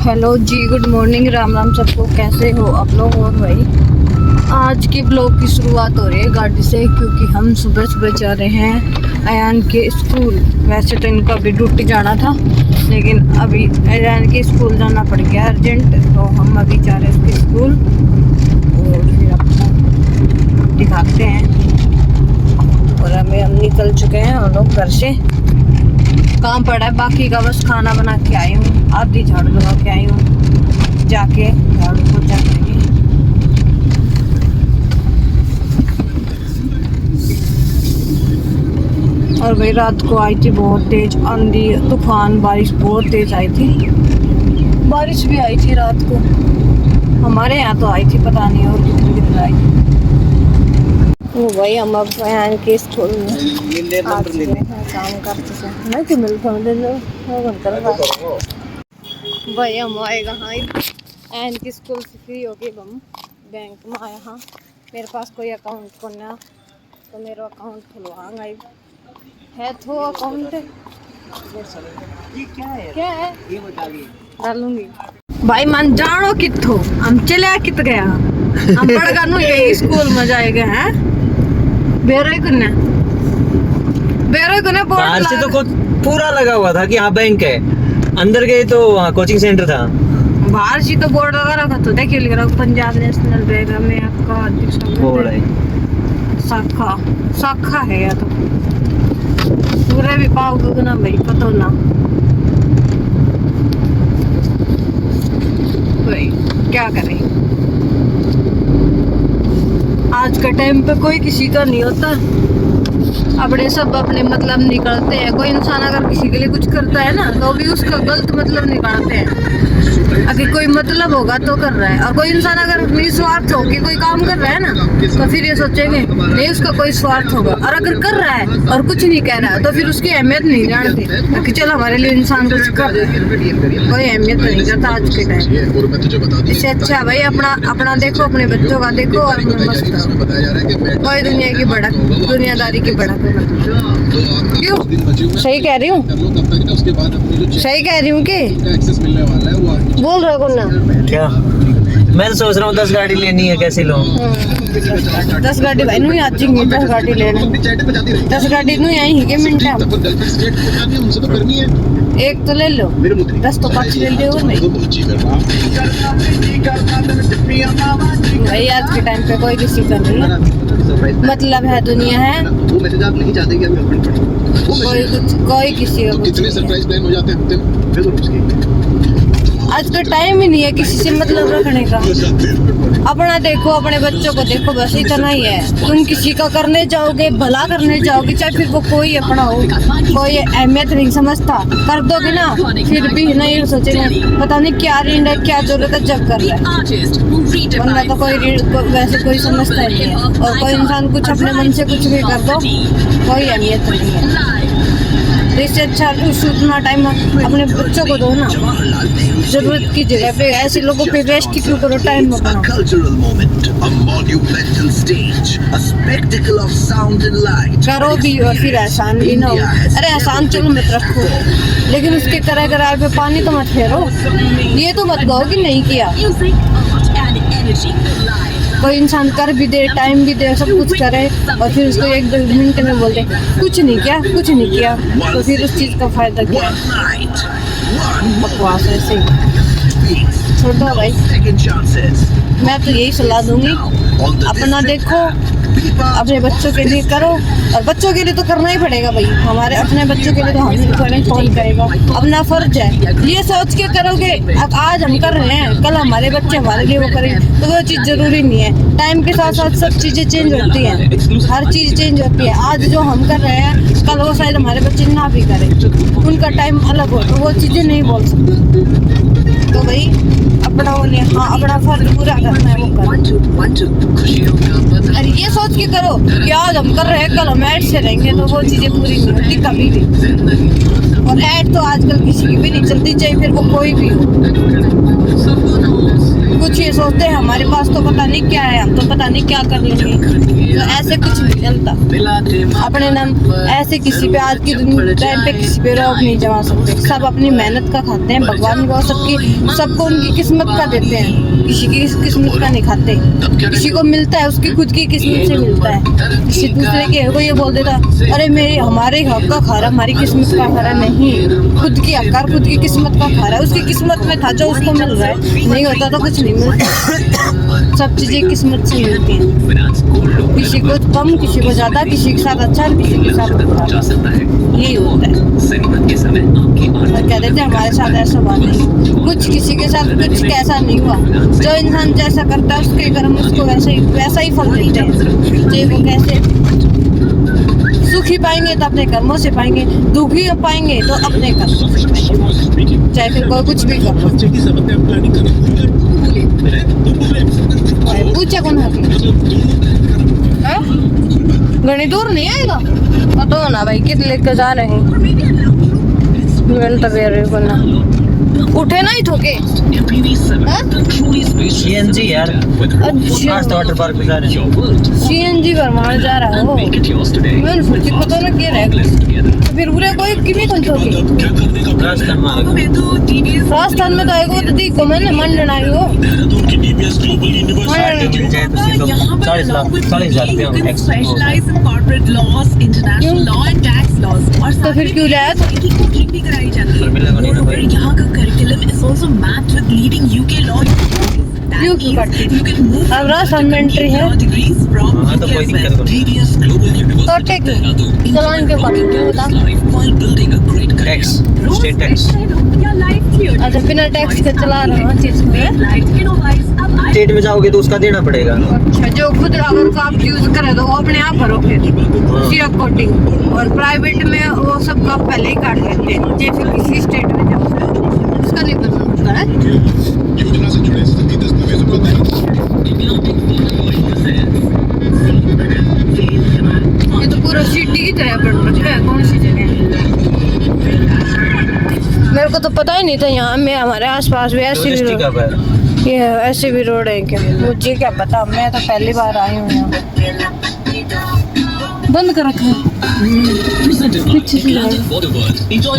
Hello जी, good morning, Ram Ram सबको। कैसे हो आप लोग? और भाई आज के ब्लॉग की शुरुआत हो रही है गाड़ी से, क्योंकि हम सुबह सुबह जा रहे हैं अयान के स्कूल। वैसे तो इनको अभी ड्यूटी जाना था, लेकिन अभी अयान के स्कूल जाना पड़ गया अर्जेंट, तो हम अभी जा रहे हैं उसके स्कूल और फिर आपको दिखाते हैं। और अभी हम निकल चुके हैं और लोग घर से। काम पड़ा है बाकी का, बस खाना बना के आई हूँ, आधी झाड़ू लगा के आई हूँ, जाके झाड़ू पोछा करेंगे। और भाई रात को आई थी बहुत तेज आंधी तूफान, बारिश बहुत तेज आई थी। बारिश भी आई थी रात को, हमारे यहाँ तो आई थी, पता नहीं और कितनी कितनी आई थी। वो भाई हम अब यहाँ के स्कूल में काम करते थे, नहीं तो मिलता भाई हम आएगा। हाँ एंड की स्कूल से फ्री हो गए, हम बैंक में आए। हाँ मेरे पास कोई अकाउंट को ना, तो मेरा अकाउंट खुलवाऊंगा है तो अकाउंट क्या है ये डालूंगी। भाई मन जानो कितो हम चले कित गया, हम पढ़ नु यही स्कूल में जाएगा हैं। बेरोई कुने बाहर से तो कुछ पूरा लगा हुआ था कि हाँ बैंक है, अंदर गए तो वहाँ कोचिंग सेंटर था। बाहर से तो बोर्ड लगा रखा, तो देखिए लिख रहा पंजाब नेशनल बैंक में आपका बोर्ड है, शाखा है या तो पूरे भी पाओगे ना भाई, पता ना भाई क्या करें। आज के टाइम पे कोई किसी का नहीं होता, अपने सब अपने मतलब निकालते हैं। कोई इंसान अगर किसी के लिए कुछ करता है ना, तो भी उसका गलत मतलब निकालते हैं। अगर कोई मतलब होगा तो कर रहा है, और कोई इंसान अगर निस्वार्थ होकर कोई काम कर रहा है ना, तो फिर ये सोचेंगे नहीं उसका कोई स्वार्थ होगा। और अगर कर रहा है और कुछ नहीं कह रहा है, तो फिर उसकी अहमियत नहीं जानते कि चलो हमारे लिए इंसान कुछ कर रहा है। कोई अहमियत नहीं करता आज के टाइम। इससे अच्छा भाई अपना देखो, अपने बच्चों का देखो और मस्त रहो। कोई दुनिया की भड़क, दुनियादारी की भड़क। क्यों सही कह रही हूँ, सही कह रही हूँ कि बोल रहे हो ना क्या? मैं तो सोच रहा हूँ 10 गाड़ी लेनी है, कैसे लूँ? 10 गाड़ी भाई नहीं आती, 10 गाड़ी लेने 10 गाड़ी नहीं आई है मिनट एक तो ले लो, 10 तो 5 ले लो नहीं भाई। आज के टाइम पे कोई किसी का नहीं मतलब है, दुनिया है, कोई किसी का आज का टाइम ही नहीं है किसी से मतलब रखने का। अपना देखो, अपने बच्चों को देखो, बस इतना ही है। तुम किसी का करने जाओगे, भला करने जाओगे, चाहे फिर वो कोई अपना हो, कोई अहमियत नहीं समझता, कर दोगे ना फिर भी नहीं सोचेंगे पता नहीं क्या रीड है, क्या जरूरत है, जब कर रहा है। वरना तो कोई वैसे कोई समझता ही नहीं है। और कोई इंसान कुछ अपने मन से कुछ भी कर दो, कोई अहमियत नहीं है। इससे अच्छा उतना टाइम अपने बच्चों को दो ना, जरूरत की जगह पे। ऐसे लोगों पे वेस्ट क्यों करो टाइम अपना? करो भी और फिर एहसान भी ना हो। अरे एहसान चलो मत रखो, लेकिन उसके कराए पे पानी तो मत फेरो। ये तो मत कहो कि नहीं किया। कोई इंसान कर भी दे, टाइम भी दे, सब कुछ करे, और फिर उसको 1-2 मिनट में बोल दे कुछ नहीं किया, कुछ नहीं किया, तो फिर उस चीज़ का फायदा क्या है? बकवास ऐसे ही छोड़ दो भाई। मैं तो यही सलाह दूंगी, अपना देखो, अपने बच्चों के लिए करो। और बच्चों के लिए तो करना ही पड़ेगा भाई, हमारे अपने बच्चों के लिए तो हम कौन करेगा, अपना फर्ज है। ये सोच के करोगे आज हम कर रहे हैं, कल हमारे बच्चे हमारे लिए वो करेंगे, तो वो चीज़ जरूरी नहीं है। टाइम के साथ साथ सब चीज़ें चेंज होती हैं, हर चीज़ चेंज होती है। आज जो हम कर रहे हैं, कल वो शायद हमारे बच्चे ना भी करें, उनका टाइम अलग हो, तो वो चीज़ें नहीं बोल सकते। तो भाई अपना वो नहीं, हाँ अपना फर्ज पूरा करना है, वो करो। अरे ये सोच के करो कि आज हम कर रहे हैं, कल हम ऐड से रहेंगे, तो वो चीज़ें पूरी नहीं होती कभी भी। और ऐड तो आजकल किसी की भी नहीं चलती, चाहे फिर वो कोई भी हो। कुछ ये सोचते हैं हमारे पास तो पता नहीं क्या है, हम तो पता नहीं क्या कर लेंगे। तो ऐसे कुछ नहीं चलता अपने नाम। ऐसे किसी पे आज के टाइम पे किसी पे रोक नहीं जमा सकते। सब अपनी मेहनत का खाते हैं। भगवान को सबको उनकी किस्मत का देते हैं। किसी की किस्मत का नहीं खाते। किसी को मिलता है उसकी खुद की किस्मत से मिलता है। किसी दूसरे के को ये बोल देता अरे मेरी हमारे हक का खा रहा, हमारी किस्मत का खा रहा। नहीं, खुद की हकार खुद की किस्मत का खा रहा है। उसकी किस्मत में था जो उसको मिल रहा है, नहीं होता तो कुछ नहीं मिलता। सब चीजें किस्मत से मिलती हैं। किसी को कम, किसी को ज्यादा, किसी के साथ अच्छा, किसी के साथ बुरा। यही होता है। और कह देते हमारे साथ ऐसा हुआ नहीं, कुछ किसी के साथ कुछ कैसा नहीं हुआ। जो इंसान जैसा करता है उसके कर्म उसको वैसा ही फल देते हैं। चाहे वो कैसे सुखी पाएंगे तो अपने कर्मों से पाएंगे, दुखी पाएंगे तो अपने कर्मों से पाएंगे। चाहे फिर कोई कुछ भी कर। पूछे कौन है घनी दूर नहीं आएगा तो ना भाई कित लेकर जा रहे हैं। ना उठे ना ही ठोके। सीएनजी यार। अच्छा आज तो वाटर पार्क में जा रहे हैं। सीएनजी भरवाने जा रहा हो। मैंने सोची पता ना क्या रहे फिर पूरे कोई किमी कौन ठोके। राजस्थान में तो आएगा तो दी को मैंने मन लेना है वो 40 लाख 40,000 रुपया तो फिर क्यों लाया था? यहाँ का curriculum is also matched with leading UK law क्यों करती? अब राजस्थान में एंट्री है हाँ तो कोई दिक्कत नहीं। तो टेक चलान के बाद बता। टैक्स स्टेट टैक्स अच्छा बिना टैक्स के चला रहे हो चीज को। स्टेट में जाओगे तो उसका देना पड़ेगा। अच्छा जो खुद अगर आप यूज करे तो वो अपने आप भरो फिर उसकी अकॉर्डिंग। और प्राइवेट में वो सब का पहले ही काट लेते हैं। जैसे किसी स्टेट में जाओ उसका नहीं पता होता है। ये तो पूरा सिटी की तरह पड़ रखा है। कौन सी जगह? मेरे को तो पता ही नहीं था यहाँ में हमारे आसपास भी ऐसी भी ये ऐसे भी रोड है क्या? मुझे क्या पता, मैं तो पहली बार आई हूँ यहाँ। बंद कर रखा है।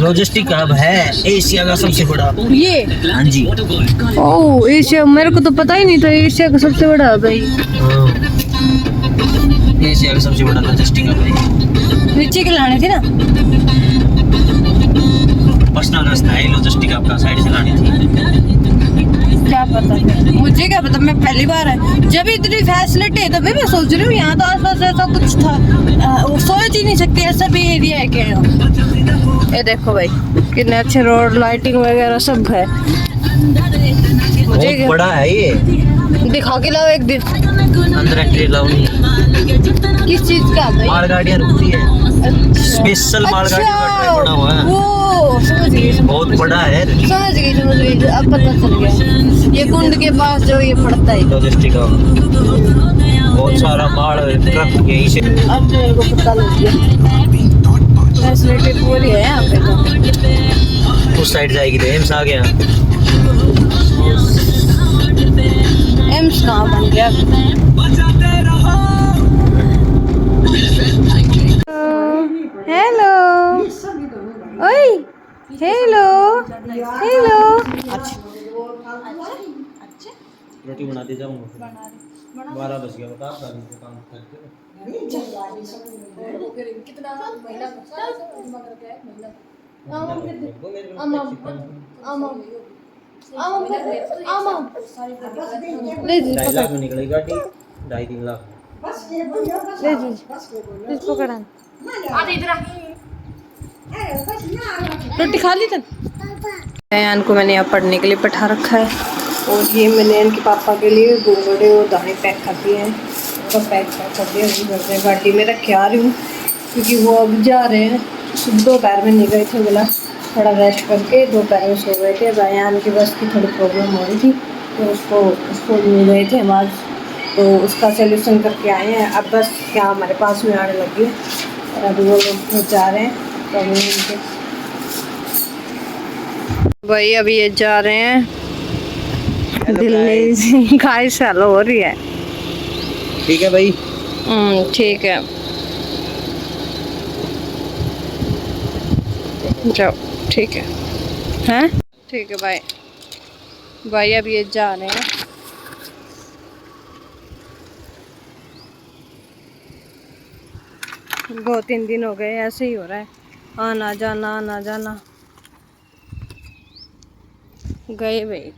लॉजिस्टिक हब है एशिया का सबसे बड़ा। ये हाँ जी। ओह एशिया, मेरे को तो पता ही नहीं था एशिया का सबसे बड़ा हब है। एशिया का सबसे बड़ा लॉजिस्टिक हब है। नीचे के लाने थी ना पर्सनल रास्ता है लॉजिस्टिक हब का, साइड से लानी थी। क्या पता, मुझे क्या पता, मैं पहली बार है। जब इतनी फैसिलिटी है तभी मैं सोच रही हूँ यहाँ तो आसपास ऐसा कुछ था। सोच ही नहीं सकती ऐसा भी एरिया है क्या। ये देखो भाई कितने अच्छे रोड, लाइटिंग वगैरह सब है। मुझे बहुत बड़ा है ये। दिखा के लाओ एक दिन। अंदर एंट्री लाओ नहीं। किस चीज का भाई? मालगाड़ियाँ रुकती है। स्पेशल मालगाड़ी बना हुआ है। वो समझ गई, बहुत बड़ा है। समझ गई अब पता चल गया। ये कुंड के पास जो ये पड़ता है लॉजिस्टिक हब, बहुत सारा माल ट्रक यहीं से। अब मेरे को पता लग गया। फैसिलिटी पूरी है यहाँ पे तो। उस साइड जाएगी तो एम्स आ गया। एम्स कहाँ बन गया? हेलो ओए हेलो हेलो। रोटी बनाते जाऊंगा 12 बज गया। बता काम करके कितना महीना ले जी 2.5 लाख में निकलेगी गाड़ी। 2.5-3 लाख ले जी इसको करा। रोटी खा ली तन? अयान को मैंने यहाँ पढ़ने के लिए बैठा रखा है। और ये मैंने इनके पापा के लिए घुंघड़े और दाने पैक कर दिए हैं। तो पैक कर दिए अभी घर में गाड़ी में रख के आ रही हूँ क्योंकि वो अब जा रहे हैं। दोपहर में नहीं गए थे, बोला थोड़ा रेस्ट करके दोपहर में सो गए थे। अयान की बस की थोड़ी प्रॉब्लम हो रही थी तो उसको स्कूल में गए थे हम आज, तो उसका सोल्यूशन करके आए हैं। अब बस क्या हमारे पास में आने लगी है और अभी वो लोग जा रहे हैं। तो अभी उनके भाई अभी ये जा रहे हैं दिल नहीं खाइश हेलो हो रही है। ठीक है भाई। ठीक है, जाओ। ठीक है, हैं? ठीक है भाई। भाई अब ये जा रहे हैं। दो तीन दिन हो गए ऐसे ही हो रहा है, आना जाना आना जाना। गए भाई।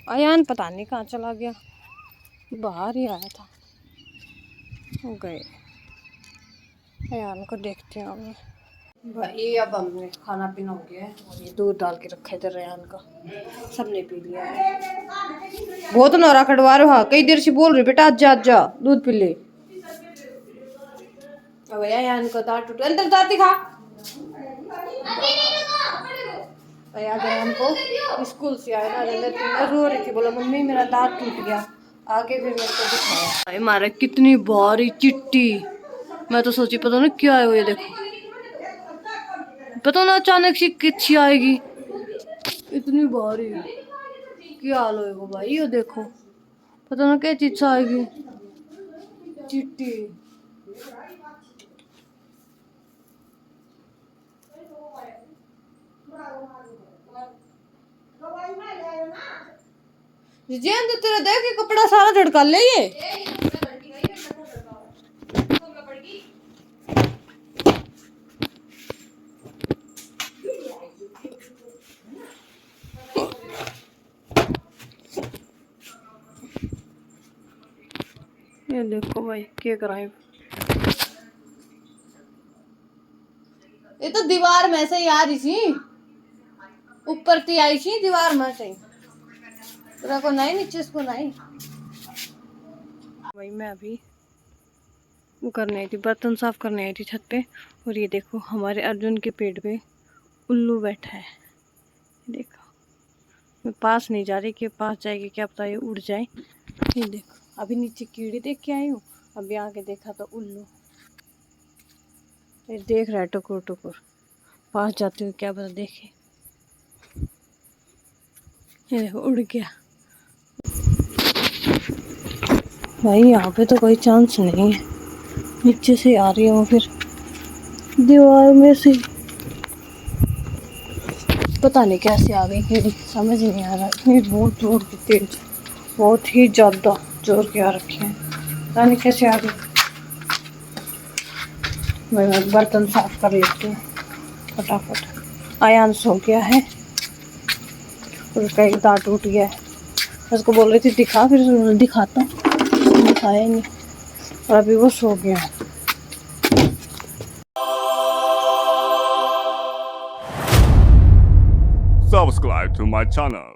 अयान पता नहीं कहाँ चला गया, बाहर ही आया था। गए, अयान को देखते हैं हमें। भाई अब हमने खाना पीना हो गया है और ये दूध डाल के रखा है इधर अयान का, सबने पी लिया है। बहुत नौरा कटवा रहे हो, कई देर से बोल रहे बेटा आज जा दूध पी ले। अब अयान को दांत टूट अंदर दांत खा। अयान को स्कूल से आया ना, रो रही थी, बोला मम्मी मेरा दांत टूट गया। आगे फिर मेरे को दिखाया हमारा कितनी भारी चिट्टी। मैं तो सोची पता नहीं क्या है वो, ये देखो पता ना अचानक से किच्छी आएगी, इतनी भारी। क्या हाल होएगा भाई, ये देखो पता ना क्या चीज आएगी, चिट्टी। जिजेन तो तेरा देख के कपड़ा सारा झड़का ले ये। ये देखो भाई क्या कराए। ये तो दीवार में से ही आ रही थी, ऊपर थी आई थी दीवार में से, तेरा को नहीं नीचे इसको नहीं। भाई मैं अभी वो करने आई थी, बर्तन साफ करने आई थी छत पे, और ये देखो हमारे अर्जुन के पेड़ पे उल्लू बैठा है। देखो मैं पास नहीं जा रही कि पास जाएगी क्या पता ये उड़ जाए। ये देखो अभी नीचे कीड़े देख के आई हूँ, अभी आके देखा तो उल्लू ये देख रहा है टुकुर टुकुर। पास जाती हूँ क्या पता देखे। ये देखो उड़ गया। भाई यहाँ पे तो कोई चांस नहीं है, नीचे से आ रही है वो फिर दीवार में से, पता नहीं कैसे आ गई कीड़ी, समझ नहीं आ रहा। इतनी बहुत जोर की तेज, बहुत ही ज़्यादा जोर के आ रखे हैं, पता नहीं कैसे आ गई। मैं बर्तन साफ कर लेती हूँ फटाफट। आयान सो गया है और उसका एक दांत टूट गया है। उसको बोल रही थी दिखा, फिर दिखाता, दिखाया ही नहीं और अभी वो सो गया है। Subscribe to my channel.